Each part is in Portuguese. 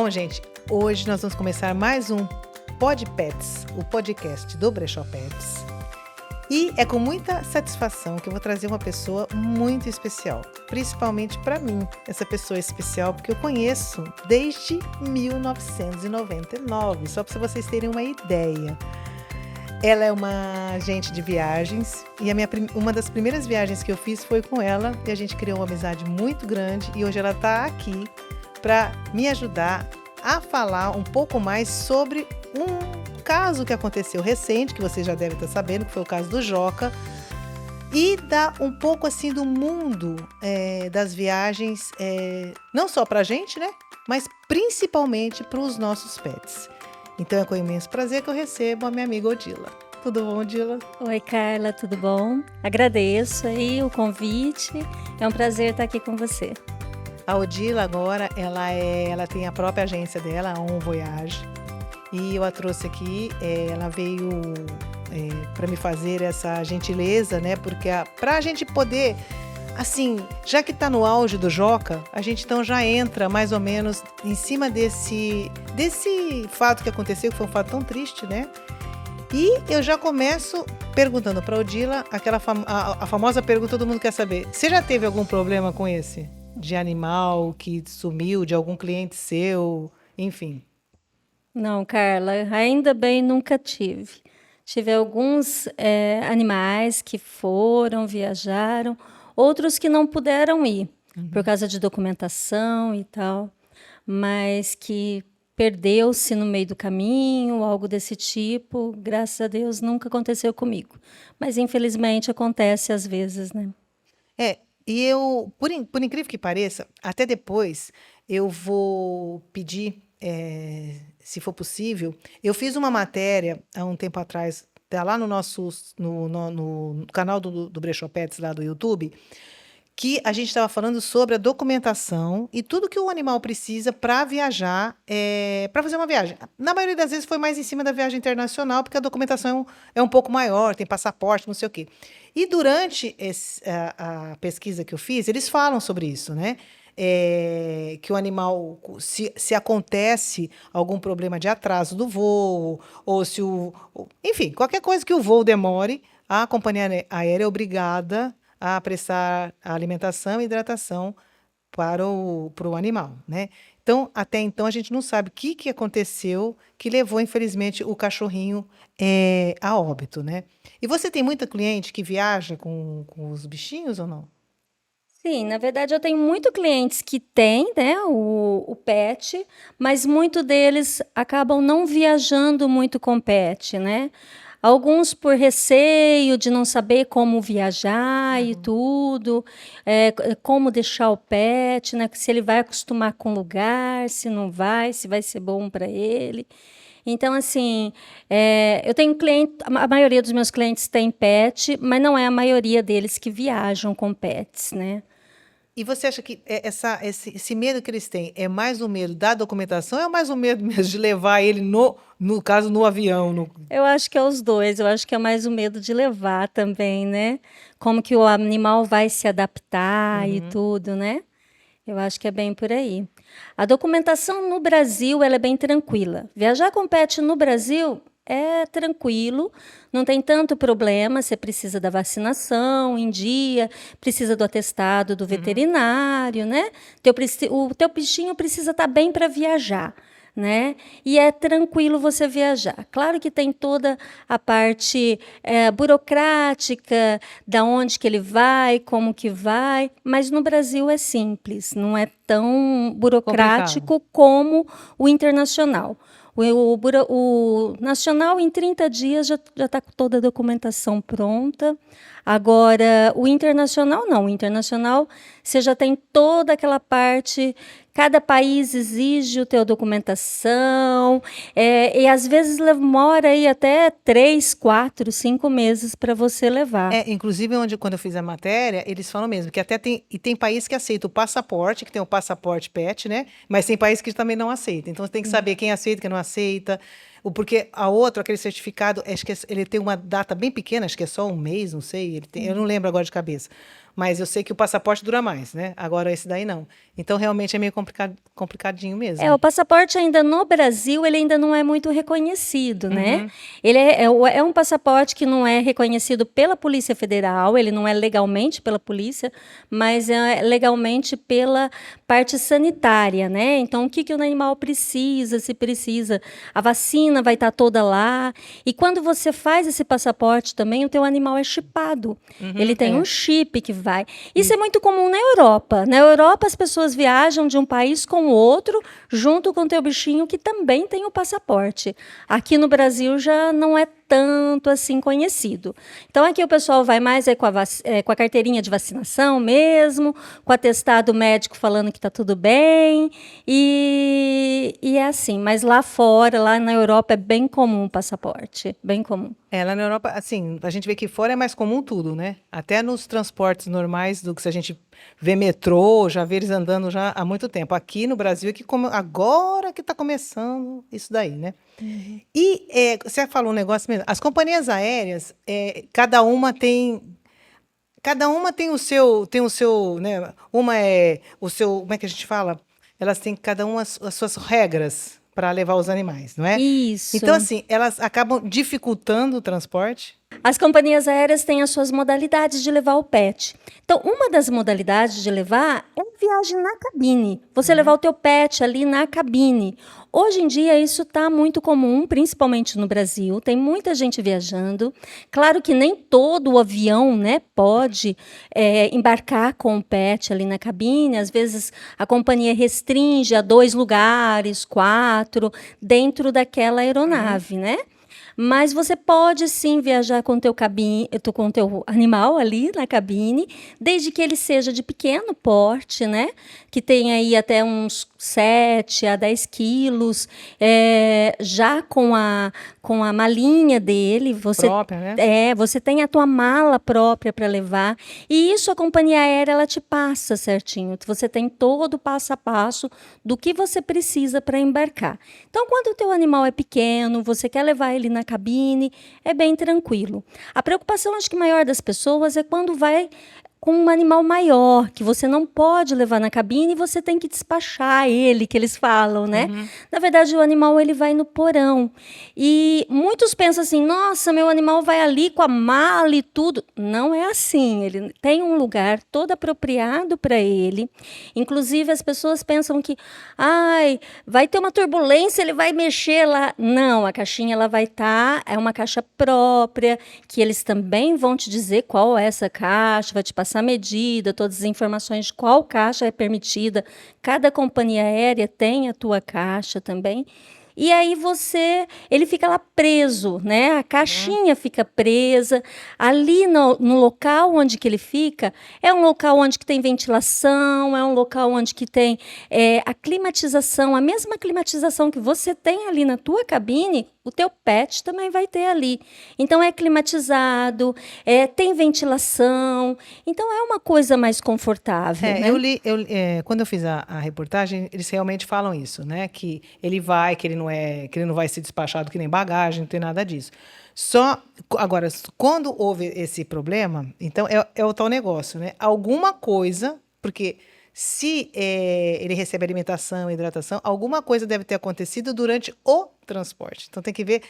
Bom, gente, hoje nós vamos começar mais um Pod Pets, o podcast do Brechó Pets. E é com muita satisfação que eu vou trazer uma pessoa muito especial, principalmente para mim. Essa pessoa é especial porque eu conheço desde 1999, só para vocês terem uma ideia. Ela é uma agente de viagens e uma das primeiras viagens que eu fiz foi com ela e a gente criou uma amizade muito grande e hoje ela está aqui para me ajudar a falar um pouco mais sobre um caso que aconteceu recente, que vocês já devem estar sabendo, que foi o caso do Joca, e dar um pouco assim do mundo das viagens, não só para a gente, né? Mas principalmente para os nossos pets. Então é com imenso prazer que eu recebo a minha amiga Odila. Tudo bom, Odila? Oi, Carla, tudo bom? Agradeço aí o convite, é um prazer estar aqui com você. A Odila agora, ela tem a própria agência dela, a On Voyage, e eu a trouxe aqui, ela veio para me fazer essa gentileza, né? Porque para a gente poder, assim, já que está no auge do Joca, a gente então já entra mais ou menos em cima desse fato que aconteceu, que foi um fato tão triste, né? E eu já começo perguntando para a Odila, a famosa pergunta que todo mundo quer saber. Você já teve algum problema com esse? De animal que sumiu, de algum cliente seu, enfim? Não, Carla, ainda bem nunca tive. Tive alguns animais que viajaram, outros que não puderam ir, por causa de documentação e tal, mas que perdeu-se no meio do caminho, algo desse tipo, graças a Deus nunca aconteceu comigo. Mas infelizmente acontece às vezes, né? E eu, por incrível que pareça, até depois eu vou pedir, se for possível, eu fiz uma matéria há um tempo atrás, tá lá no canal do Brechó Pets, lá do YouTube, que a gente estava falando sobre a documentação e tudo que o animal precisa para viajar, para fazer uma viagem. Na maioria das vezes foi mais em cima da viagem internacional, porque a documentação é um pouco maior, tem passaporte, não sei o quê. E durante a pesquisa que eu fiz, eles falam sobre isso, né? Que o animal, se acontece algum problema de atraso do voo, ou se enfim, qualquer coisa que o voo demore, a companhia aérea é obrigada a prestar a alimentação e hidratação para o animal, né? Então, até então, a gente não sabe o que aconteceu que levou, infelizmente, o cachorrinho a óbito, né? E você tem muita cliente que viaja com os bichinhos ou não? Sim, na verdade eu tenho muitos clientes que têm, né, o pet, mas muitos deles acabam não viajando muito com pet, né? Alguns por receio de não saber como viajar e tudo, como deixar o pet, né? Se ele vai acostumar com o lugar, se não vai, se vai ser bom para ele. Então, assim, eu tenho cliente, a maioria dos meus clientes tem pet, mas não é a maioria deles que viajam com pets, né? E você acha que esse medo que eles têm é mais o medo da documentação ou é mais o medo mesmo de levar ele, no caso, no avião? Eu acho que é os dois. Eu acho que é mais o medo de levar também, né? Como que o animal vai se adaptar e tudo, né? Eu acho que é bem por aí. A documentação no Brasil, ela é bem tranquila. Viajar com pet no Brasil é tranquilo, não tem tanto problema. Você precisa da vacinação em dia, precisa do atestado do veterinário, né? O teu bichinho precisa estar bem para viajar, né? E é tranquilo você viajar. Claro que tem toda a parte burocrática, da onde que ele vai, como que vai, mas no Brasil é simples, não é tão burocrático como o internacional. O nacional, em 30 dias, já está com toda a documentação pronta. Agora, o internacional, não. O internacional, você já tem toda aquela parte. Cada país exige a tua documentação. E, às vezes, demora aí até 3, 4, 5 meses para você levar. Inclusive, quando eu fiz a matéria, eles falam mesmo que até tem país que aceita o passaporte, que tem o passaporte pet, né? Mas tem país que também não aceita. Então, você tem que saber quem aceita, quem não aceita. Porque aquele certificado, acho que ele tem uma data bem pequena, acho que é só um mês, não sei. Eu não lembro agora de cabeça. Mas eu sei que o passaporte dura mais, né? Agora esse daí não. Então realmente é meio complicadinho O mesmo. passaporte ainda no Brasil, ele ainda não é muito reconhecido, né? Uhum. Ele é um passaporte que não é reconhecido pela Polícia Federal, ele não é legalmente pela polícia, mas é legalmente pela parte sanitária, né? Então, o que que o animal precisa, se precisa, a vacina vai estar toda lá. E quando você faz esse passaporte também, o teu animal é chipado. Ele Uhum, tem um é. chip que vai. Isso é muito comum na Europa. Na Europa, as pessoas viajam de um país com o outro, junto com o teu bichinho que também tem o passaporte. Aqui no Brasil já não é tanto assim conhecido. Então aqui o pessoal vai mais com a carteirinha de vacinação mesmo, com o atestado médico falando que está tudo bem, e é assim. Mas lá fora, lá na Europa, é bem comum o passaporte, bem comum. Lá na Europa, assim, a gente vê que fora é mais comum tudo, né? Até nos transportes normais, do que se a gente vê metrô, já vê eles andando já há muito tempo. Aqui no Brasil é que agora que está começando isso daí, né? E você falou um negócio mesmo. As companhias aéreas, cada uma tem o seu, né? Uma é o seu, como é que a gente fala? Elas têm cada uma as suas regras para levar os animais, não é? Então, Isso. assim, elas acabam dificultando o transporte. As companhias aéreas têm as suas modalidades de levar o pet. Então, uma das modalidades de levar é a viagem na cabine. Você levar o teu pet ali na cabine. Hoje em dia, isso está muito comum, principalmente no Brasil. Tem muita gente viajando. Claro que nem todo o avião, né, pode embarcar com o pet ali na cabine. Às vezes, a companhia restringe a 2 lugares, 4, dentro daquela aeronave, né? Mas você pode sim viajar com teu animal ali na cabine, desde que ele seja de pequeno porte, né? Que tenha aí até uns 7 a 10 quilos, já com a malinha dele, Própria, né? você tem a tua mala própria para levar, e isso a companhia aérea ela te passa certinho. Você tem todo o passo a passo do que você precisa para embarcar. Então, quando o teu animal é pequeno, você quer levar ele na cabine, é bem tranquilo. A preocupação, acho que maior das pessoas é quando vai com um animal maior, que você não pode levar na cabine e você tem que despachar ele, que eles falam, né? Na verdade, o animal ele vai no porão. E muitos pensam assim: nossa, meu animal vai ali com a mala e tudo. Não é assim. Ele tem um lugar todo apropriado para ele. Inclusive, as pessoas pensam que, ai, vai ter uma turbulência, ele vai mexer lá. Não, a caixinha ela vai estar, é uma caixa própria, que eles também vão te dizer qual é essa caixa, vai te passar a medida, todas as informações de qual caixa é permitida. Cada companhia aérea tem a tua caixa também. E aí ele fica lá preso, né? A caixinha fica presa. Ali no local onde que ele fica, é um local onde que tem ventilação, é um local onde que tem a climatização, a mesma climatização que você tem ali na tua cabine, o teu pet também vai ter ali. Então é climatizado, tem ventilação, então é uma coisa mais confortável, né? Quando eu fiz a reportagem, eles realmente falam isso, né? Que que ele não vai ser despachado que nem bagagem, não tem nada disso. Agora, quando houve esse problema, então é o tal negócio, né? Alguma coisa, porque se ele recebe alimentação, hidratação, alguma coisa deve ter acontecido durante o transporte. Então tem que ver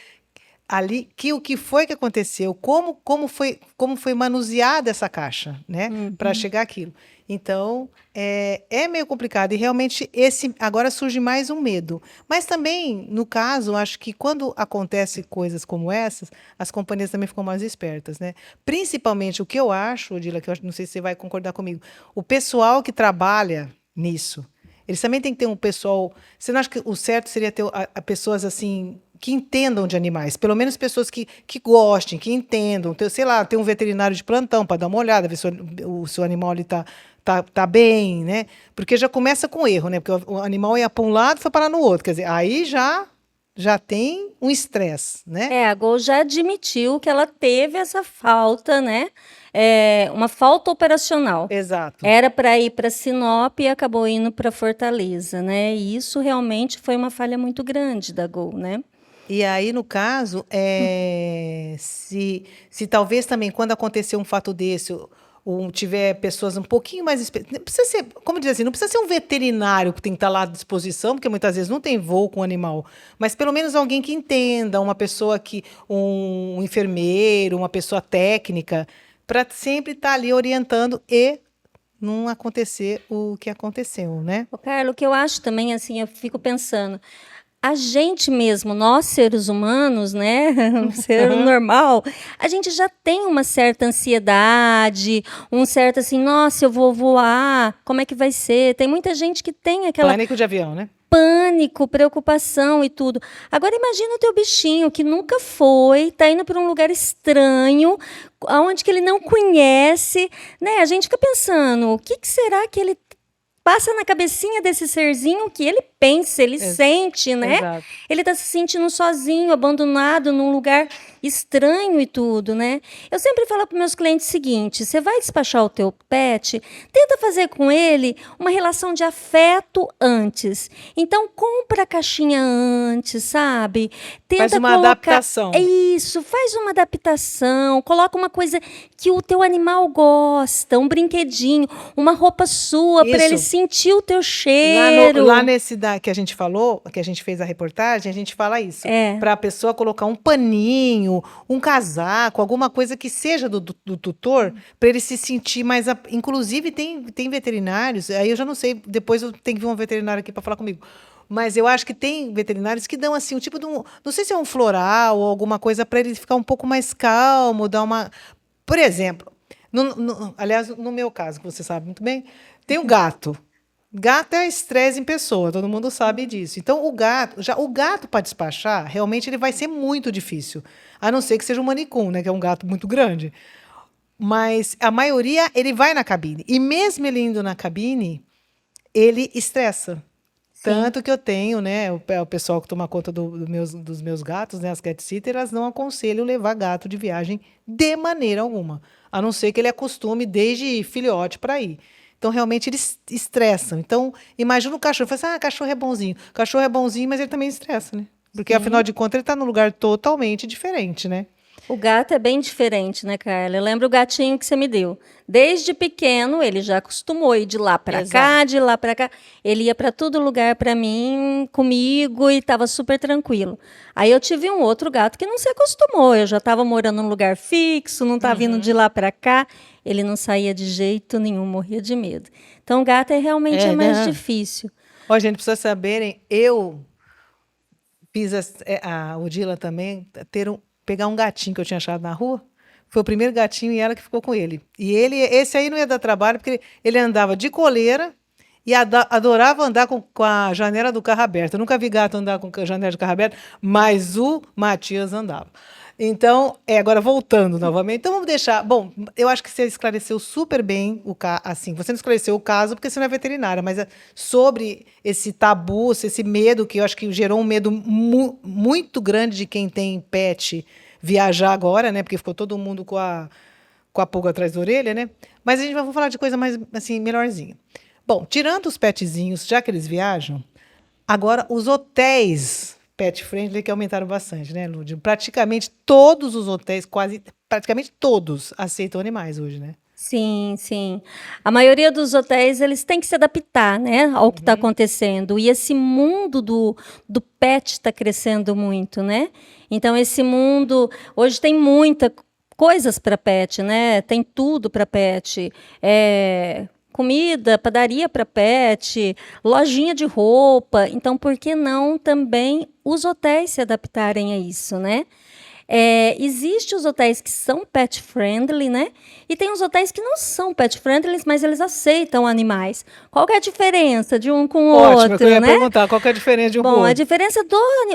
ali o que foi que aconteceu, como foi manuseada essa caixa, né, para chegar aquilo. Então, é meio complicado e realmente agora surge mais um medo. Mas também, no caso, acho que quando acontece coisas como essas, as companhias também ficam mais espertas, né? Principalmente o que eu acho, Odila, que eu não sei se você vai concordar comigo, o pessoal que trabalha nisso, eles também têm que ter um pessoal. Você não acha que o certo seria ter pessoas assim que entendam de animais, pelo menos pessoas que gostem, que entendam, sei lá, ter um veterinário de plantão para dar uma olhada, ver se o seu animal ali tá bem, né? Porque já começa com erro, né? Porque o animal ia para um lado e foi parar no outro, quer dizer, aí já tem um estresse, né? A Gol já admitiu que ela teve essa falta, né? Uma falta operacional. Exato. Era para ir para Sinop e acabou indo para Fortaleza, né? E isso realmente foi uma falha muito grande da Gol, né? E aí, no caso, se talvez também, quando aconteceu um fato desse, tiver pessoas um pouquinho mais... Não precisa ser, como dizer assim, não precisa ser um veterinário que tem que estar lá à disposição, porque muitas vezes não tem voo com o animal, mas pelo menos alguém que entenda, uma pessoa um enfermeiro, uma pessoa técnica, para sempre estar ali orientando e não acontecer o que aconteceu, né? Ô, Carla, o que eu acho também, assim, eu fico pensando, a gente mesmo, nós seres humanos, né, um ser normal, a gente já tem uma certa ansiedade, um certo assim, nossa, eu vou voar, como é que vai ser? Tem muita gente que tem aquela Pânico de avião, né? pânico, preocupação e tudo. Agora imagina o teu bichinho que nunca foi, tá indo para um lugar estranho, aonde que ele não conhece, né? A gente fica pensando, o que que será que ele passa na cabecinha desse serzinho que ele pensa, ele sente, né? Exato. Ele está se sentindo sozinho, abandonado num lugar estranho e tudo, né? Eu sempre falo para meus clientes o seguinte: você vai despachar o teu pet, tenta fazer com ele uma relação de afeto antes. Então compra a caixinha antes, sabe? Tenta Faz uma colocar adaptação. isso, faz uma adaptação, coloca uma coisa que o teu animal gosta, um brinquedinho, uma roupa sua para ele Isso. sentir o teu cheiro. Lá nesse que a gente falou, que a gente fez a reportagem, a gente fala isso. Para a pessoa colocar um paninho, um casaco, alguma coisa que seja do tutor, para ele se sentir mais. Inclusive, tem veterinários, aí eu já não sei, depois eu tenho que vir um veterinário aqui para falar comigo. Mas eu acho que tem veterinários que dão assim, um tipo de um. Não sei se é um floral ou alguma coisa para ele ficar um pouco mais calmo, dar uma. Por exemplo, aliás, no meu caso, que você sabe muito bem, tem um gato. Gato é estresse em pessoa, todo mundo sabe disso. Então, o gato para despachar, realmente ele vai ser muito difícil. A não ser que seja um manicum, né, que é um gato muito grande. Mas a maioria, ele vai na cabine. E mesmo ele indo na cabine, ele estressa. Sim. Tanto que eu tenho, né, o pessoal que toma conta dos meus gatos, né, as cat sitters, elas não aconselham levar gato de viagem de maneira alguma. A não ser que ele acostume desde filhote para ir. Então, realmente, eles estressam. Então, imagina o cachorro. Fala assim, cachorro é bonzinho. Cachorro é bonzinho, mas ele também estressa, né? Porque, afinal de contas, ele está num lugar totalmente diferente, né? O gato é bem diferente, né, Carla? Eu lembro o gatinho que você me deu. Desde pequeno, ele já acostumou ir de lá para cá, de lá para cá. Ele ia para todo lugar para mim, comigo, e estava super tranquilo. Aí eu tive um outro gato que não se acostumou. Eu já estava morando num lugar fixo, não estava vindo de lá para cá. Ele não saía de jeito nenhum, morria de medo. Então, o gato é realmente mais difícil. Ó, gente, precisa saberem, eu fiz a Odila também pegar um gatinho que eu tinha achado na rua. Foi o primeiro gatinho e ela que ficou com ele. E esse aí não ia dar trabalho, porque ele andava de coleira e adorava andar com a janela do carro aberta. Eu nunca vi gato andar com a janela do carro aberta, mas o Matias andava. Então, agora voltando novamente. Então, vamos deixar. Bom, eu acho que você esclareceu super bem o caso. Assim, você não esclareceu o caso porque você não é veterinária, mas sobre esse tabu, esse medo, que eu acho que gerou um medo muito grande de quem tem pet viajar agora, né? Porque ficou todo mundo com a pulga atrás da orelha, né? Mas a gente vai falar de coisa mais, assim, melhorzinha. Bom, tirando os petzinhos, já que eles viajam, agora os hotéis pet friendly que aumentaram bastante, né, Lúdia? Praticamente todos os hotéis, praticamente todos, aceitam animais hoje, né? Sim, sim. A maioria dos hotéis, eles têm que se adaptar, né, ao que está acontecendo. E esse mundo do pet está crescendo muito, né? Então, esse mundo... Hoje tem muita coisas para pet, né? Tem tudo para pet. Comida, padaria para pet, lojinha de roupa. Então, por que não também os hotéis se adaptarem a isso, né? Existem os hotéis que são pet friendly, né? E tem os hotéis que não são pet friendly, mas eles aceitam animais. Qual que é a diferença de um com o Ótimo, outro, eu ia né? perguntar qual que é a diferença de um com o Bom, a outro. diferença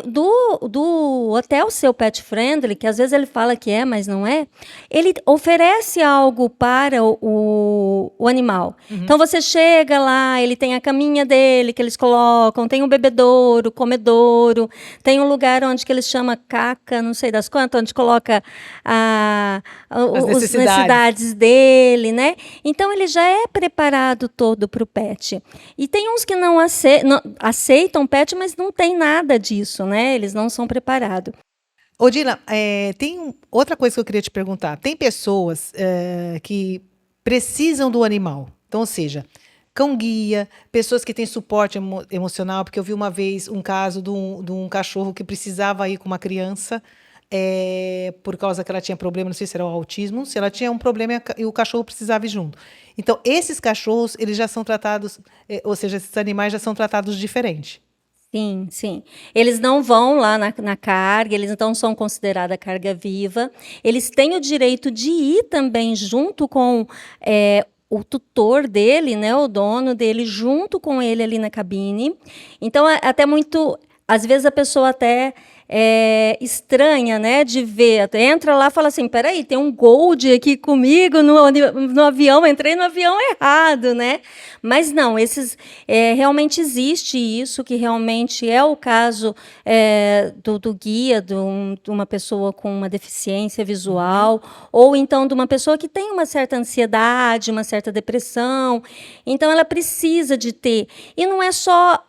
do hotel ser pet friendly, que às vezes ele fala que é, mas não é, ele oferece algo para o animal. Então você chega lá, ele tem a caminha dele que eles colocam, tem um bebedouro, comedouro, tem um lugar onde que eles chamam caca, não sei das quantas, onde coloca as necessidades dele, né? Então ele já é preparado todo para o pet. E tem uns que não aceitam pet, mas não tem nada disso, né? Eles não são preparados. Odila, tem outra coisa que eu queria te perguntar. Tem pessoas que precisam do animal. Então, ou seja, cão-guia, pessoas que têm suporte emocional, porque eu vi uma vez um caso de um cachorro que precisava ir com uma criança, por causa que ela tinha problema, não sei se era o autismo, não sei, ela tinha um problema e o cachorro precisava ir junto. Então, esses cachorros, eles já são tratados, ou seja, esses animais já são tratados diferente. Sim, sim. Eles não vão lá na carga, eles não são considerados carga viva. Eles têm o direito de ir também junto com o tutor dele, né, o dono dele, junto com ele ali na cabine. Então, até muito. Às vezes a pessoa até estranha, né, de ver. Até entra lá e fala assim: peraí, tem um Gold aqui comigo no avião, entrei no avião errado, né? Mas não, realmente existe isso, que realmente é o caso do guia, de uma pessoa com uma deficiência visual, ou então de uma pessoa que tem uma certa ansiedade, uma certa depressão. Então, ela precisa de ter. E não é só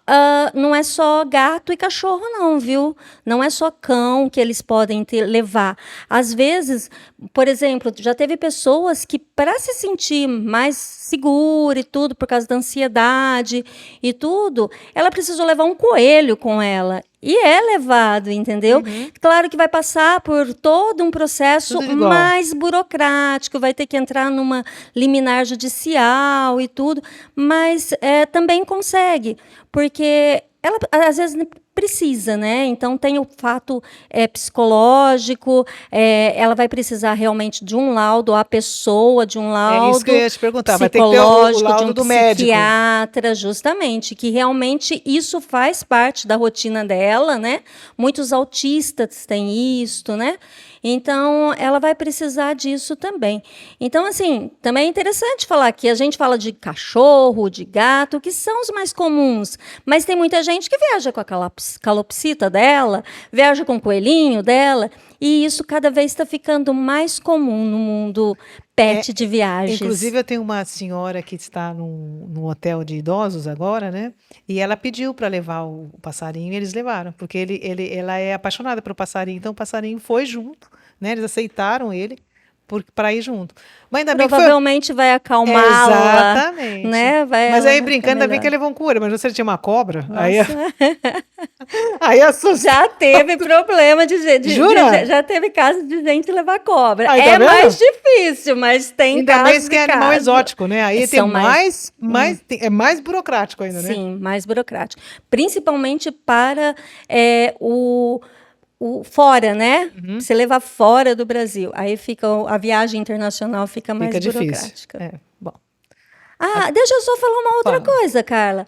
gato e cachorro, não, viu? Não é só cão que eles podem levar. Às vezes, por exemplo, já teve pessoas que, para se sentir mais segura e tudo, por causa da ansiedade e tudo, ela precisou levar um coelho com ela. E é levado, entendeu? Claro que vai passar por todo um processo mais burocrático, vai ter que entrar numa liminar judicial e tudo, mas também consegue, porque ela, às vezes, precisa, né? Então, tem o fato psicológico, ela vai precisar realmente de um laudo, a pessoa, de um laudo isso que eu ia te perguntar, vai ter que ter o laudo de um do médico. psiquiatra, justamente, que realmente isso faz parte da rotina dela, né? Muitos autistas têm isso, né? Então, ela vai precisar disso também. Então, assim, também é interessante falar que a gente fala de cachorro, de gato, que são os mais comuns, mas tem muita gente que viaja com a calopsita dela, viaja com o coelhinho dela, e isso cada vez está ficando mais comum no mundo pet de viagens. Inclusive, eu tenho uma senhora que está num hotel de idosos agora, né? E ela pediu para levar o passarinho e eles levaram, porque ela é apaixonada pelo passarinho, então o passarinho foi junto, né? Eles aceitaram ele para ir junto. Mas ainda bem provavelmente vai acalmá-la. Exatamente. Né? Mas aí, brincando, ainda bem que ele levou um coelho, mas você tinha uma cobra, aí assustou. Já teve problema de gente. Jura? Já teve caso de gente levar cobra. Aí, tá vendo? Mais difícil, mas tem ainda casos mais que é animal exótico, né? Aí tem é mais burocrático ainda, né? Sim, mais burocrático. Principalmente para o fora, né? Você levar fora do Brasil. Aí a viagem internacional fica mais burocrática. Difícil. Bom. Deixa eu só falar uma outra coisa, Carla.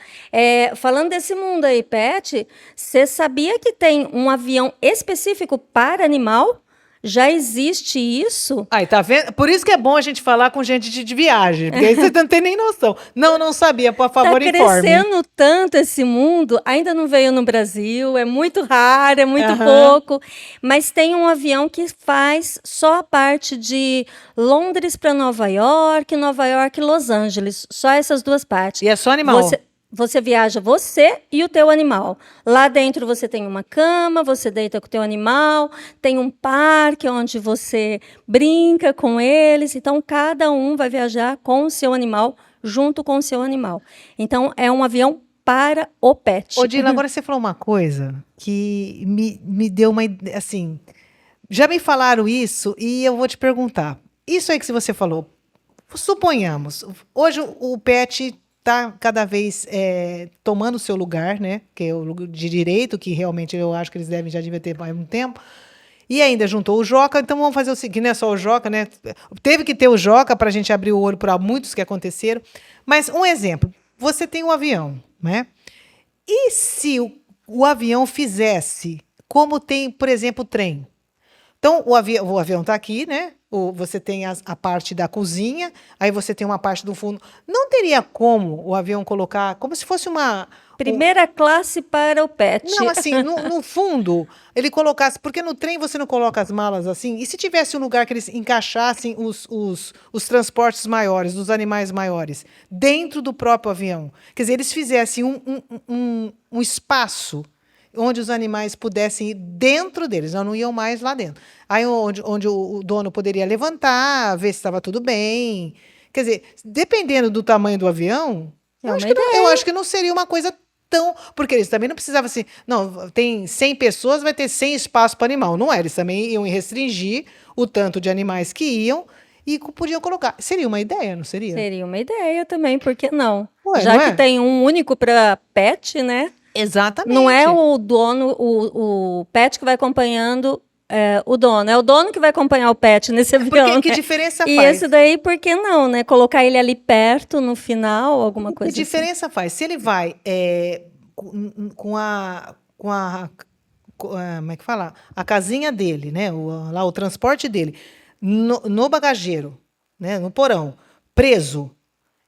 Falando desse mundo aí, pet, você sabia que tem um avião específico para animal? Já existe isso? Aí, tá vendo? Por isso que é bom a gente falar com gente de viagem, porque aí você não tem nem noção. Não sabia, por favor, informe. Está crescendo tanto esse mundo, ainda não veio no Brasil, é muito raro, é muito pouco, mas tem um avião que faz só a parte de Londres para Nova York e Los Angeles, só essas duas partes. E é só animal? Você viaja, você e o teu animal. Lá dentro você tem uma cama, você deita com o teu animal, tem um parque onde você brinca com eles. Então, cada um vai viajar com o seu animal, junto com o seu animal. Então, é um avião para o pet. Ô, Dila, agora você falou uma coisa que me deu uma... Assim, já me falaram isso e eu vou te perguntar. Isso aí que você falou, suponhamos, hoje o pet está cada vez tomando o seu lugar, né? Que é o lugar de direito, que realmente eu acho que eles já devem ter mais um tempo. E ainda juntou o Joca, então vamos fazer o seguinte, não é só o Joca, né? Teve que ter o Joca para a gente abrir o olho para muitos que aconteceram. Mas um exemplo, você tem um avião, né? E se o avião fizesse como tem, por exemplo, o trem? Então, o avião está aqui, né? Você tem a parte da cozinha, aí você tem uma parte do fundo. Não teria como o avião colocar, como se fosse uma... Primeira classe para o pet. Não, assim, no fundo, ele colocasse... Porque no trem você não coloca as malas assim? E se tivesse um lugar que eles encaixassem os transportes maiores, dos animais maiores, dentro do próprio avião? Quer dizer, eles fizessem um espaço onde os animais pudessem ir dentro deles, não iam mais lá dentro. Aí onde o dono poderia levantar, ver se estava tudo bem. Quer dizer, dependendo do tamanho do avião, É eu uma acho que não, ideia. eu acho que não seria uma coisa tão. Porque eles também não precisavam assim. Não, tem 100 pessoas, vai ter 100 espaços para animal. Não é, eles também iam restringir o tanto de animais que iam e podiam colocar. Seria uma ideia, não seria? Seria uma ideia também, por que não? Ué, Já não que é? tem um único para pet, né? Não é Exatamente. o dono, o pet que vai acompanhando o dono. É o dono que vai acompanhar o pet nesse Porque avião, que né? diferença E esse faz? daí, por que não, né? Colocar ele ali perto, no final, alguma Que coisa assim. diferença faz? Se ele vai como é que fala? A casinha dele, né? Lá o transporte dele, no bagageiro, né? No porão, preso.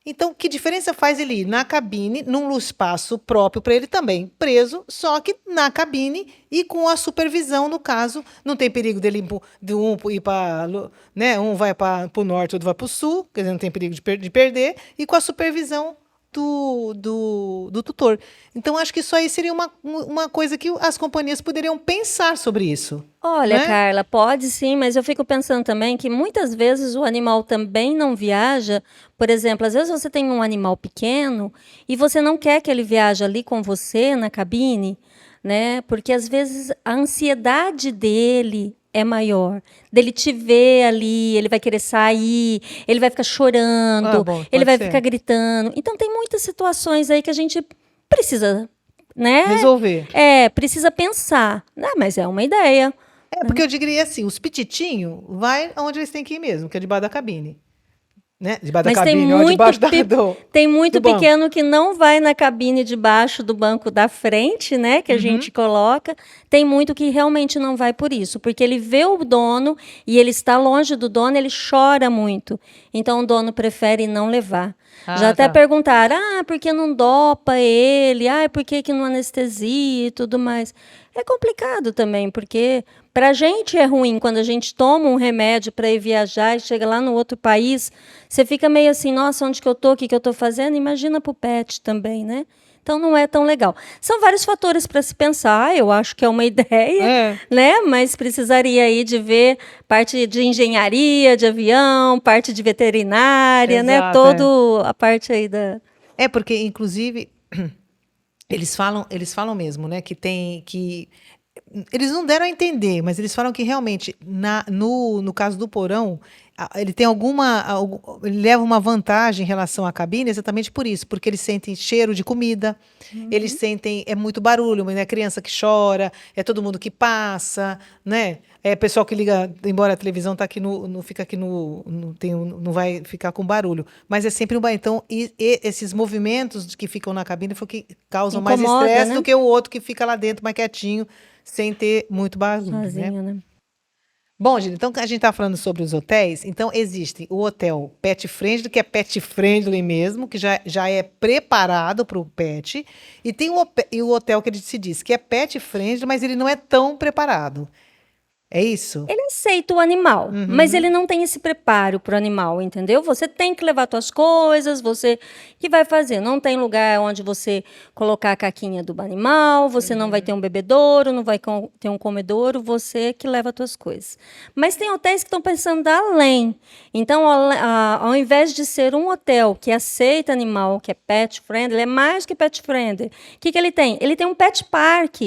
Então, que diferença faz ele ir na cabine, num espaço próprio para ele também, preso, só que na cabine e com a supervisão, no caso, não tem perigo dele de um ir para, né? Um vai para o norte, outro vai para o sul, quer dizer, não tem perigo de perder, e com a supervisão do tutor. Então, acho que isso aí seria uma coisa que as companhias poderiam pensar sobre isso, Olha, né? Carla, pode sim, mas eu fico pensando também que muitas vezes o animal também não viaja. Por exemplo, às vezes você tem um animal pequeno e você não quer que ele viaje ali com você na cabine, né? Porque às vezes a ansiedade dele é maior. Dele te ver ali, ele vai querer sair, ele vai ficar Ah, chorando, bom, ele pode vai ficar ser. gritando. Então tem muitas situações aí que a gente precisa, né? Resolver. Precisa pensar. Ah, mas é uma ideia. É, porque eu diria assim, os pititinhos vai onde eles têm que ir mesmo, que é debaixo da cabine. Né? Debaixo da Mas tem cabine, ó, muito, debaixo tem do muito banco. pequeno que não vai na cabine debaixo do banco da frente, né? Que a Uhum. gente coloca. Tem muito que realmente não vai por isso, porque ele vê o dono e ele está longe do dono, ele chora muito. Então o dono prefere não levar. Já Ah, até tá. perguntaram: por que não dopa ele? Por que, que não anestesia e tudo mais? É complicado também, porque para a gente é ruim quando a gente toma um remédio para ir viajar e chega lá no outro país, você fica meio assim, nossa, onde que eu tô, o que que eu tô fazendo? Imagina para o pet também, né? Então não é tão legal. São vários fatores para se pensar, eu acho que é uma ideia, É, né? Mas precisaria aí de ver parte de engenharia, de avião, parte de veterinária, né? exato, é. Todo a parte aí da. É porque, inclusive, eles falam mesmo, né, que tem que eles não deram a entender, mas eles falam que realmente no caso do porão, ele tem ele leva uma vantagem em relação à cabine exatamente por isso, porque eles sentem cheiro de comida, eles Uhum. sentem muito barulho, né, criança que chora, é todo mundo que passa, né? É pessoal que liga, embora a televisão tá aqui no fica aqui não vai ficar com barulho, mas é sempre um barulho. Então, e esses movimentos que ficam na cabine foi que causam mais Incomoda, estresse né? do que o outro que fica lá dentro mais quietinho, sem ter muito barulho, né? Sozinho, né? Bom, gente, então a gente está falando sobre os hotéis. Então, existe o hotel pet friendly, que é pet friendly mesmo, que já é preparado para o pet. E tem o hotel que ele se diz que é pet friendly, mas ele não é tão preparado. É isso? Ele aceita o animal, mas Uhum. ele não tem esse preparo para o animal, entendeu? Você tem que levar suas coisas, você que vai fazer. Não tem lugar onde você colocar a caquinha do animal, você não vai ter um bebedouro, não vai ter um comedouro, você que leva suas coisas. Mas tem hotéis que estão pensando além. Então, ao invés de ser um hotel que aceita animal, que é pet friendly, ele é mais que pet friendly. O que que ele tem? Ele tem um pet park.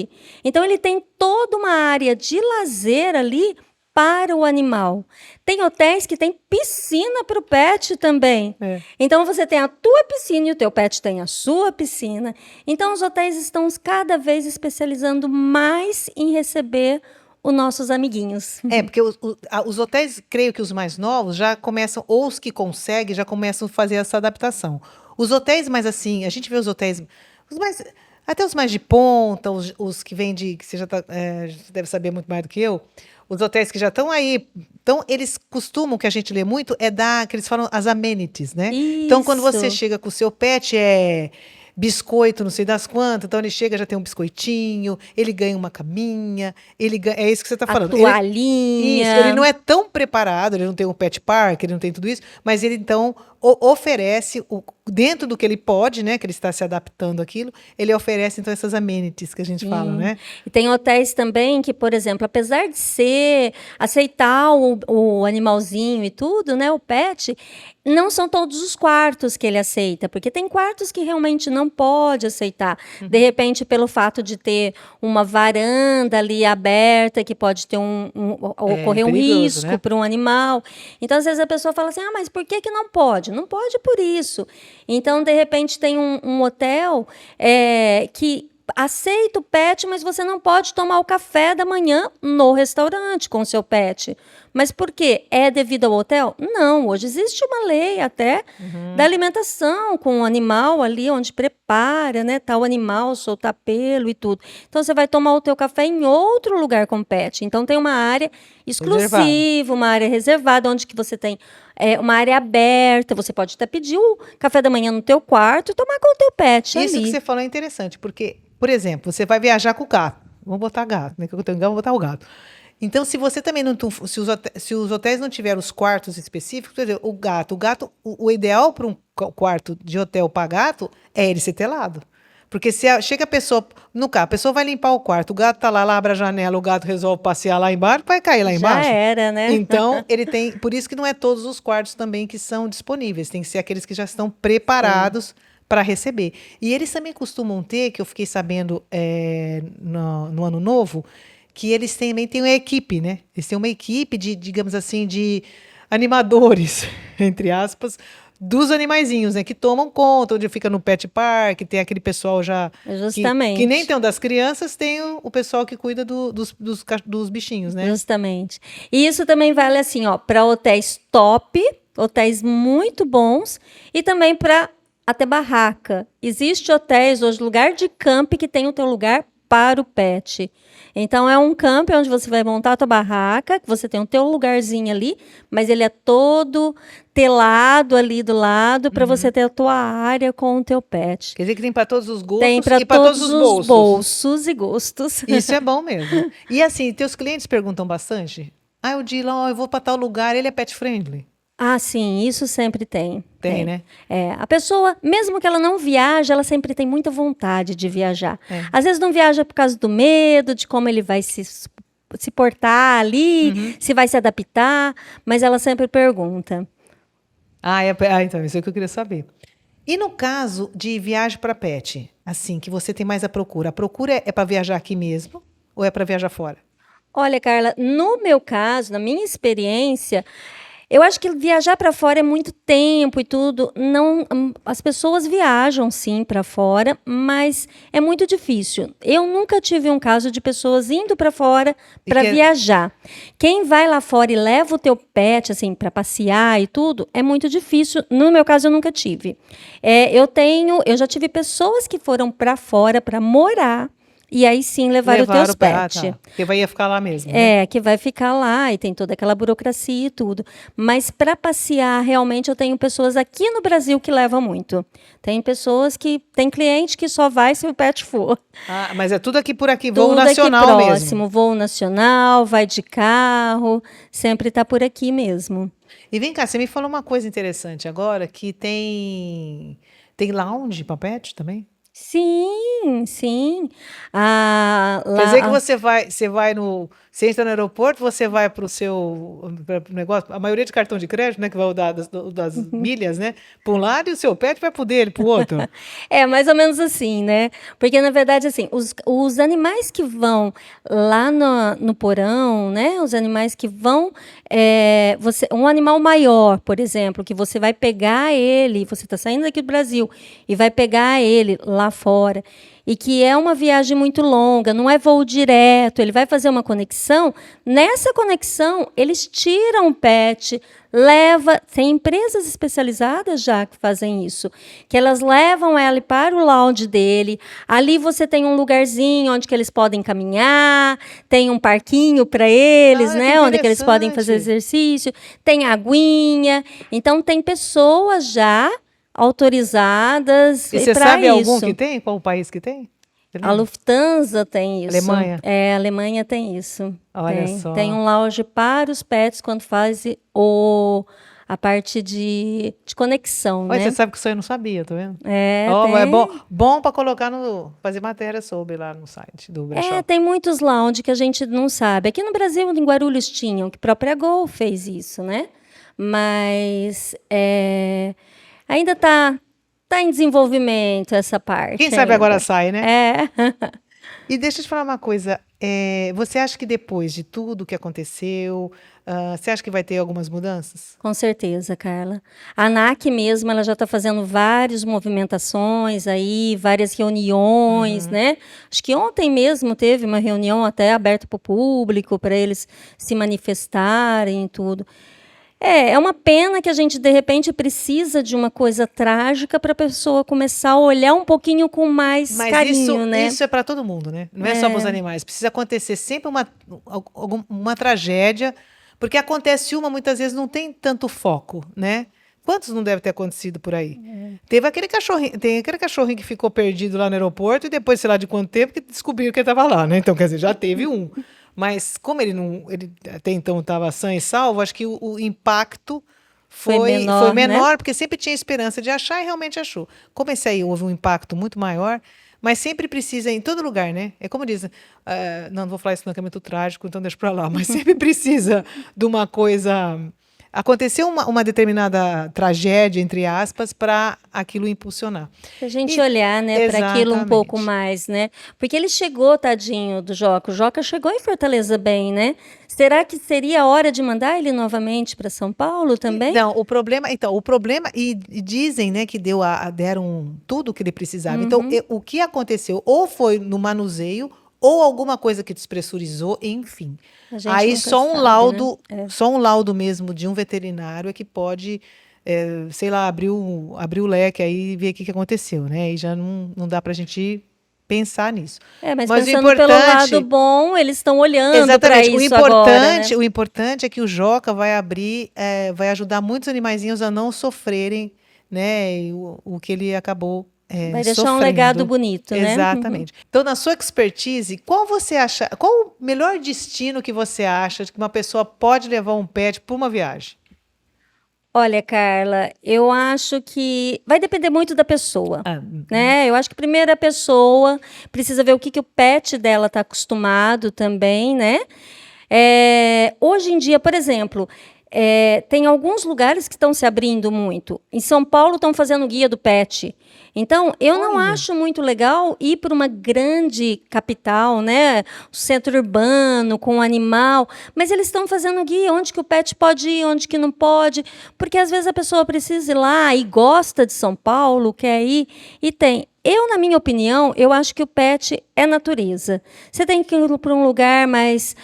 Então, ele tem toda uma área de lazer ali para o animal. Tem hotéis que tem piscina para o pet também. É. Então você tem a tua piscina e o teu pet tem a sua piscina. Então os hotéis estão cada vez especializando mais em receber os nossos amiguinhos. É, porque os hotéis, creio que os mais novos já começam, ou os que conseguem, já começam a fazer essa adaptação. Os hotéis mais assim, a gente vê os hotéis, os mais, até os mais de ponta, os que vêm de, que você já você deve saber muito mais do que eu, os hotéis que já estão aí, então eles costumam, que a gente lê muito, é dar, que eles falam as amenities, né? Então quando você Isso. chega com o seu pet, biscoito, não sei das quantas. Então ele chega, já tem um biscoitinho, ele ganha uma caminha, ele ganha, é isso que você está A falando. Ele não toalhinha. é tão preparado, ele não tem um pet park, ele não tem tudo isso, mas ele então oferece dentro do que ele pode, né, que ele está se adaptando àquilo, ele oferece, então, essas amenities que a gente fala, né? E tem hotéis também que, por exemplo, apesar de aceitar o animalzinho e tudo, né, o pet, não são todos os quartos que ele aceita, porque tem quartos que realmente não pode aceitar. De repente, pelo fato de ter uma varanda ali aberta, que pode ter ocorrer um perigoso, risco, né? para um animal. Então, às vezes a pessoa fala assim, mas por que não pode? Não pode por isso. Então, de repente, tem um hotel que aceita o pet, mas você não pode tomar o café da manhã no restaurante com o seu pet. Mas por quê? É devido ao hotel? Não, hoje existe uma lei até da alimentação com o animal ali, onde prepara, né, tal animal, soltar pelo e tudo. Então, você vai tomar o teu café em outro lugar com o pet. Então, tem uma área exclusiva, uma área reservada, onde que você tem uma área aberta, você pode até pedir o café da manhã no teu quarto e tomar com o teu pet Isso ali. que você falou é interessante, porque, por exemplo, você vai viajar com o gato. Vamos botar gato, né? Que eu tenho gato, vou botar o gato. Então, se você também não. Se os hotéis não tiverem os quartos específicos, por exemplo, o ideal para um quarto de hotel para gato é ele ser telado. Porque chega a pessoa. No carro, a pessoa vai limpar o quarto, o gato tá lá, ela abre a janela, o gato resolve passear lá embaixo, vai cair lá embaixo. Já era, né? Então, ele tem. Por isso que não é todos os quartos também que são disponíveis. Tem que ser aqueles que já estão preparados para receber. E eles também costumam ter, que eu fiquei sabendo no Ano Novo, que eles também têm uma equipe, né? Eles têm uma equipe de, digamos assim, de animadores, entre aspas, dos animaizinhos, né? Que tomam conta, onde fica no pet park, tem aquele pessoal já... Justamente. Que nem tem o das crianças, tem o pessoal que cuida dos bichinhos, né? Justamente. E isso também vale assim, ó, para hotéis top, hotéis muito bons, e também para até barraca. Existe hotéis hoje, lugar de camp que tem o teu lugar para o pet. Então, é um camp onde você vai montar a tua barraca, que você tem o teu lugarzinho ali, mas ele é todo telado ali do lado para você ter a tua área com o teu pet. Quer dizer que tem para todos os gostos Tem para e para todos os bolsos e gostos. Isso é bom mesmo. E assim, teus clientes perguntam bastante? O Dylan, eu vou para tal lugar, ele é pet friendly? Ah, sim, isso sempre tem. Tem, né? A pessoa, mesmo que ela não viaje, ela sempre tem muita vontade de viajar. Às vezes não viaja por causa do medo, de como ele vai se portar ali, se vai se adaptar, mas ela sempre pergunta. Então, isso é o que eu queria saber. E no caso de viagem para pet, assim, que você tem mais a procura é para viajar aqui mesmo ou é para viajar fora? Olha, Carla, no meu caso, na minha experiência, eu acho que viajar para fora é muito tempo e tudo. Não, as pessoas viajam sim para fora, mas é muito difícil. Eu nunca tive um caso de pessoas indo para fora para viajar. Quem vai lá fora e leva o teu pet assim para passear e tudo, é muito difícil. No meu caso, eu nunca tive. Eu já tive pessoas que foram para fora para morar. E aí sim levaram os teus pets. Que ia ficar lá mesmo. Né? Que vai ficar lá e tem toda aquela burocracia e tudo. Mas para passear, realmente, eu tenho pessoas aqui no Brasil que levam muito. Tem cliente que só vai se o pet for. Mas é tudo aqui por aqui, voo nacional aqui próximo, mesmo. Voo nacional, vai de carro, sempre está por aqui mesmo. E vem cá, você me falou uma coisa interessante agora, que tem lounge para pet também? Sim. Quer dizer que você entra no aeroporto, você vai para o seu negócio, a maioria de cartão de crédito, né, que vai dar das milhas, né, para um lado e o seu pet vai para o dele, para o outro. Mais ou menos assim, né? Porque, na verdade, assim, os animais que vão lá no porão, né, os animais que vão... um animal maior, por exemplo, que você vai pegar ele, você está saindo daqui do Brasil e vai pegar ele lá fora, e que é uma viagem muito longa, não é voo direto, ele vai fazer uma conexão. Nessa conexão, eles tiram o pet, tem empresas especializadas já que fazem isso, que elas levam ele para o lounge dele. Ali você tem um lugarzinho onde que eles podem caminhar, tem um parquinho para eles, né, onde que eles podem fazer exercício, tem aguinha. Então, tem pessoas já autorizadas para isso. E você sabe algum que tem? Qual o país que tem? A Lufthansa tem isso. Alemanha? A Alemanha tem isso. Olha só. Tem um lounge para os pets quando faz a parte de conexão, Olha, né? você sabe que isso aí eu não sabia, tá vendo? É, Ó, é tem. bom para colocar fazer matéria sobre lá no site do É, Brechó. tem muitos lounge que a gente não sabe. Aqui no Brasil, em Guarulhos, tinham, que a própria Gol fez isso, né? Mas ainda tá em desenvolvimento essa Quem parte sabe agora ainda. sai, né? É, E deixa eu te falar uma coisa. Você acha que depois de tudo que aconteceu, você acha que vai ter algumas mudanças? com certeza, Carla. A ANAC mesmo, ela já está fazendo várias movimentações aí, várias reuniões, Uhum. né? Acho que ontem mesmo teve uma reunião até aberta para o público, para eles se manifestarem e tudo. É uma pena que a gente, de repente, precisa de uma coisa trágica para a pessoa começar a olhar um pouquinho com mais Mas isso, carinho, né? isso é para todo mundo, né? Não é só para os animais. Precisa acontecer sempre uma tragédia, porque acontece muitas vezes não tem tanto foco, né? Quantos não deve ter acontecido por aí? Tem aquele cachorrinho que ficou perdido lá no aeroporto e depois, sei lá de quanto tempo, que descobriram que ele estava lá, né? Então, quer dizer, já teve um. Mas como ele até então estava sã e salvo, acho que o impacto Foi foi menor, né? menor, porque sempre tinha esperança de achar e realmente achou. Como esse aí houve um impacto muito maior, mas sempre precisa, em todo lugar, né? É como dizem, não vou falar isso não, que é muito trágico, então deixa pra lá, mas sempre precisa de uma coisa. Aconteceu uma determinada tragédia, entre aspas, para aquilo impulsionar. Pra gente E- olhar, né, para aquilo um pouco exatamente. mais, né? Porque ele chegou, tadinho do Joca. O Joca chegou em Fortaleza bem, né? Será que seria a hora de mandar ele novamente para São Paulo também? Então, o problema, e dizem, né, que deram tudo o que ele precisava. Então, Uhum. o que aconteceu? Ou foi no manuseio, ou alguma coisa que despressurizou, enfim. A gente Aí nunca sabe, né? É. só um laudo mesmo de um veterinário é que pode, sei lá, abrir o leque aí e ver o que aconteceu, né? E já não dá pra gente pensar nisso. Mas Mas o pensando pelo lado importante. bom, eles estão olhando para Exatamente. O isso agora, né? importante, o importante é que o Joca vai vai ajudar muitos animaizinhos a não sofrerem, né, o que ele acabou Vai deixar um legado sofrendo. bonito, né? Uhum. Exatamente. Então, na sua expertise, qual o melhor destino que você acha de que uma pessoa pode levar um pet para uma viagem? Olha, Carla, eu acho que vai depender muito da pessoa, Ah, né? Eu acho que primeiro a pessoa precisa ver o que o pet dela está acostumado também, né? Hoje em dia, por exemplo, tem alguns lugares que estão se abrindo muito. Em São Paulo estão fazendo guia do pet. Então, eu não olha. acho muito legal ir para uma grande capital, né? Centro urbano, com um animal. Mas eles estão fazendo guia, onde que o pet pode ir, onde que não pode. Porque às vezes a pessoa precisa ir lá e gosta de São Paulo, quer ir, e tem. Na minha opinião, eu acho que o pet é natureza. Você tem que ir para um lugar mais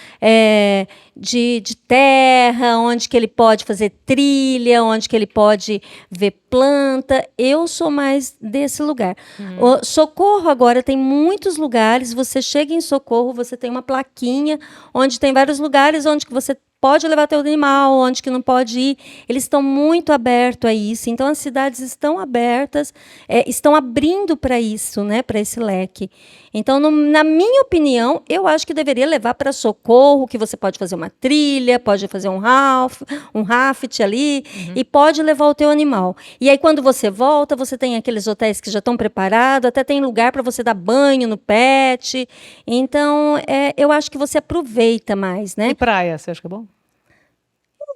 de terra, onde que ele pode fazer trilha, onde que ele pode ver planta. Eu sou mais desse lugar. O Socorro agora tem muitos lugares. Você chega em Socorro, você tem uma plaquinha onde tem vários lugares onde que você pode levar teu animal, onde que não pode ir. Eles estão muito abertos a isso. Então, as cidades estão abertas, estão abrindo para isso, né, para esse leque. Então, na minha opinião, eu acho que deveria levar para Socorro, que você pode fazer uma trilha, pode fazer um raft ali, e pode levar o teu animal. E aí, quando você volta, você tem aqueles hotéis que já estão preparados, até tem lugar para você dar banho no pet. Então, eu acho que você aproveita mais, né? E praia, você acha que é bom?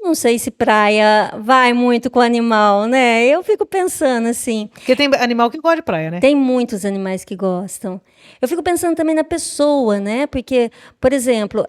Não sei se praia vai muito com o animal, né? Eu fico pensando assim. Porque tem animal que gosta de praia, né? Tem muitos animais que gostam. Eu fico pensando também na pessoa, né? Porque, por exemplo,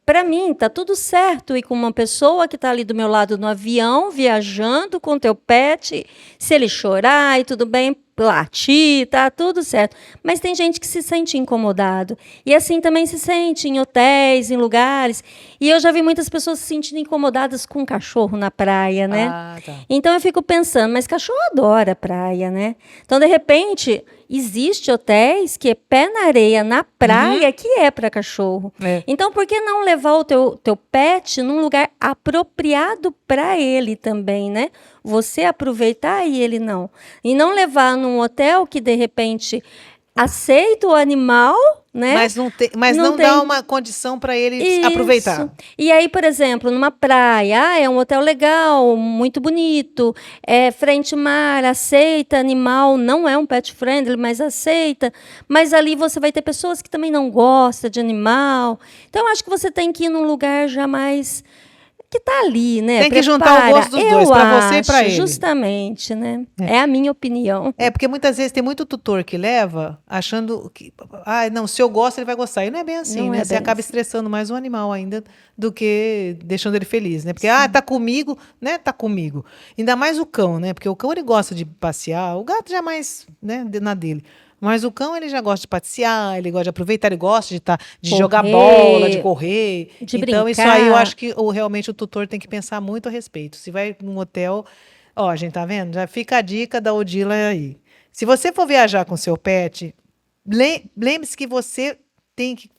para mim tá tudo certo ir com uma pessoa que está ali do meu lado no avião, viajando com teu pet, se ele chorar e tudo bem, latir, tá tudo certo. Mas tem gente que se sente incomodado. E assim também se sente em hotéis, em lugares. E eu já vi muitas pessoas se sentindo incomodadas com um cachorro na praia, né? Ah, tá. Então eu fico pensando, mas cachorro adora praia, né? Então, de repente, existe hotéis que é pé na areia, na praia, que é para cachorro. É. Então, por que não levar o teu pet num lugar apropriado para ele também, né? Você aproveitar e ele não. E não levar num hotel que, de repente, aceita o animal né? Mas não dá uma condição para ele aproveitar. E aí, por exemplo, numa praia, é um hotel legal, muito bonito, frente mar, aceita animal, não é um pet friendly, mas aceita. Mas ali você vai ter pessoas que também não gostam de animal. Então, eu acho que você tem que ir num lugar já mais que está ali, né? Tem que juntar o gosto dos dois, para você e para ele. Justamente, né? É a minha opinião. Porque muitas vezes tem muito tutor que leva achando que, não, se eu gosto, ele vai gostar. E não é bem assim, né? Você acaba estressando mais o animal ainda do que deixando ele feliz, né? Porque, tá comigo, né? Tá comigo. Ainda mais o cão, né? Porque o cão, ele gosta de passear, o gato já mais, né, na dele. Mas o cão, ele já gosta de passear, ele gosta de aproveitar, ele gosta de jogar bola, de correr. De então, brincar. Isso aí eu acho que realmente o tutor tem que pensar muito a respeito. Se vai num hotel, gente, tá vendo? Já fica a dica da Odila aí. Se você for viajar com seu pet, lembre-se que você tem que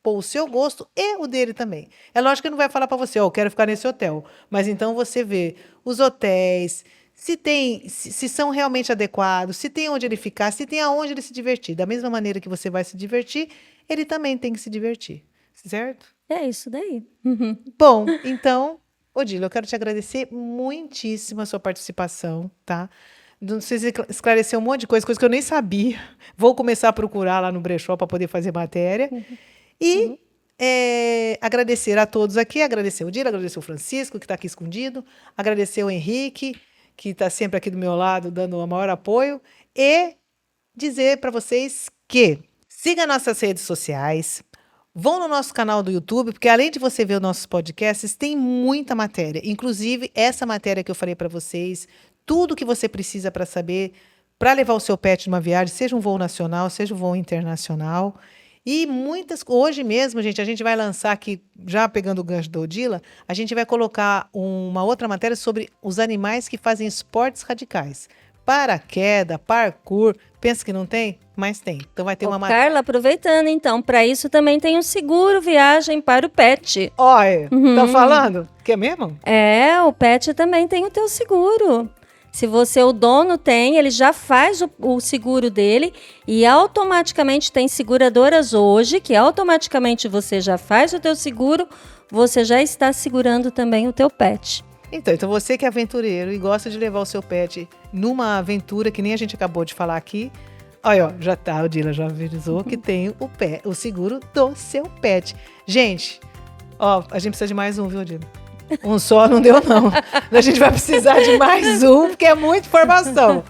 pôr o seu gosto e o dele também. É lógico que não vai falar para você, eu quero ficar nesse hotel. Mas então você vê os hotéis, se são realmente adequados, se tem onde ele ficar, se tem aonde ele se divertir. Da mesma maneira que você vai se divertir, ele também tem que se divertir. Certo? É isso daí. Bom, então, Odila, eu quero te agradecer muitíssimo a sua participação, tá? Você esclareceu um monte de coisa que eu nem sabia. Vou começar a procurar lá no brechó para poder fazer matéria. E agradecer a todos aqui, agradecer o Odila, agradecer o Francisco, que está aqui escondido, agradecer o Henrique, que está sempre aqui do meu lado, dando o maior apoio, e dizer para vocês que siga nossas redes sociais, vão no nosso canal do YouTube, porque além de você ver os nossos podcasts, tem muita matéria, inclusive essa matéria que eu falei para vocês, tudo que você precisa para saber, para levar o seu pet numa viagem, seja um voo nacional, seja um voo internacional. E hoje mesmo, gente, a gente vai lançar aqui, já pegando o gancho da Odila, a gente vai colocar uma outra matéria sobre os animais que fazem esportes radicais. Paraquedas, parkour, pensa que não tem? Mas tem. Então vai ter uma matéria. Carla, aproveitando então, para isso também tem um seguro viagem para o pet. Olha, tá falando? Que é mesmo? O pet também tem o teu seguro. Se o dono tem, ele já faz o seguro dele e automaticamente tem seguradoras hoje, que automaticamente você já faz o teu seguro, você já está segurando também o teu pet. Então você que é aventureiro e gosta de levar o seu pet numa aventura que nem a gente acabou de falar aqui, olha, a Odila já avisou que tem o seguro do seu pet. Gente, a gente precisa de mais um, viu, Odila? Um só não deu, não. A gente vai precisar de mais um, porque é muita informação.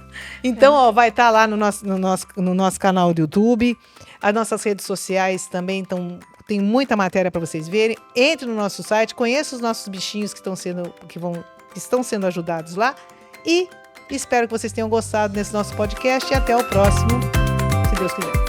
Então, vai estar lá no nosso canal do YouTube. As nossas redes sociais também tem muita matéria para vocês verem. Entre no nosso site, conheça os nossos bichinhos que estão sendo ajudados lá. E espero que vocês tenham gostado desse nosso podcast. E até o próximo, se Deus quiser.